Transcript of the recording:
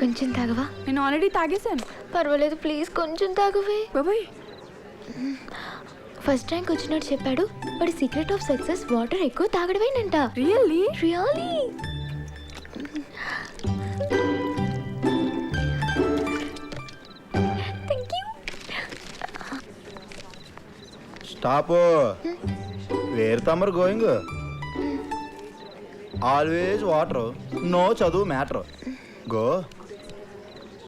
కొంచెం తాగవా? నేను ఆల్రెడీ తాగేశాను. పర్వాలేదు ప్లీజ్ కొంచెం తాగవే. బాబాయ్ ఫస్ట్ ర్యాంక్ వచ్చినట్టు చెప్పాడు. వాడి సీక్రెట్ ఆఫ్ సక్సెస్ వాటర్ ఎక్కువ తాగడమేనంట. Really? Really? Thank you. Stop. Where తమర్ గోయింగ్? ఆల్వేస్ వాటర్, నో చదువు మ్యాటర్. గో.